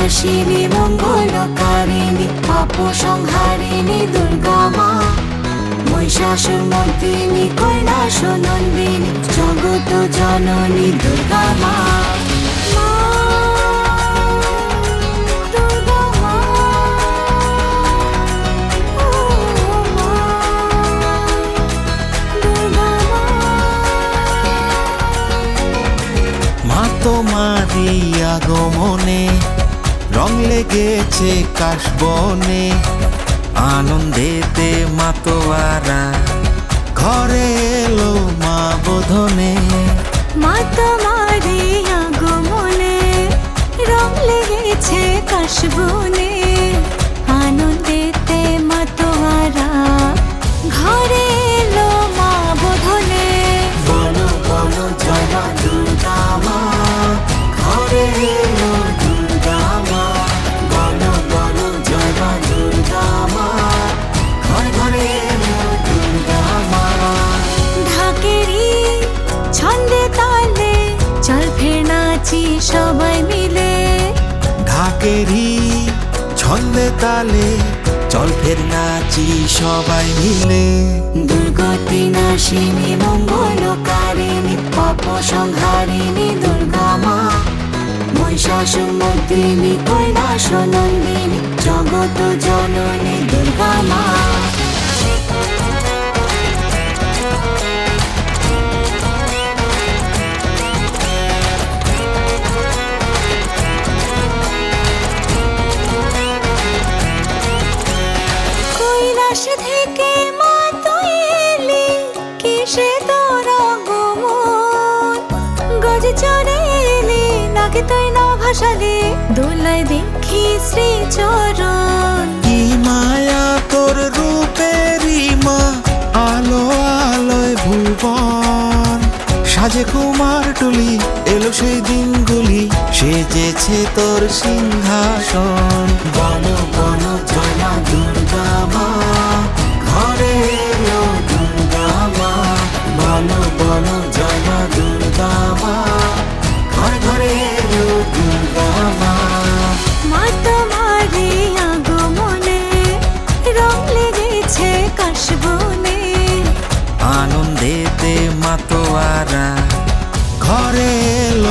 বিনাশিনী মঙ্গলকারিণী পাপ সংহারিণী দুর্গা মা, মহিষাসুর মর্দিনী কৈলাস নন্দিনী জগত জননী দুর্গা মা। তোমারই আগমনে রং লেগেছে কাশবনে, আনন্দেতে মাতোয়ারা ঘরে এলো মা বোধনে। মা তোমারই আগমনে রং লেগেছে কাশবনে, আনন্দেতে মাতোয়ারা ঘরে এলো মা বোধনে। বলো বলো জয় মা দুর্গা মা, ঘরে এলো দুর্গা মা। বলো বলো জয় মা দুর্গা মা, ঘরে ঘরে এলো দুর্গা মা। ঢাকেরই ছন্দে তালে চল ফের নাচি সবাই মিলে। ঢাকেরই ছন্দে তালে চল ফের নাচি সবাই মিলে। দুর্গতি নাশিনী মঙ্গলকারিণী পাপ সংহারিণী দুর্গা মা, মহিষাসুর মর্দিনী কৈলাস নন্দিনী জগত জননী দুর্গা মা। কৈলাস থেকে মা তুই এলি, কিসে তোর আগমন? গজ চড়ে এলি নাকি তুই না ভাসালি, দোলায় দেখি শ্রীচরণ। কি মায়া তোর রূপেরই মা, আলো আলোয় ভুবন সাজে কুমার টুলি এলো সেই দিনগুলি, সেজেছে তোর সিংহাসন। বলো বলো জয় মা দুর্গা মা, ঘরে এলো দুর্গা মা। বলো বলো জয় মা দুর্গা মা, ঘরে ঘরে এলো দুর্গা মা। মা তোমারই আগমনে রং লেগেছে কাশবনে, আনন্দেতে মাতোয়ারা ঘরে এলো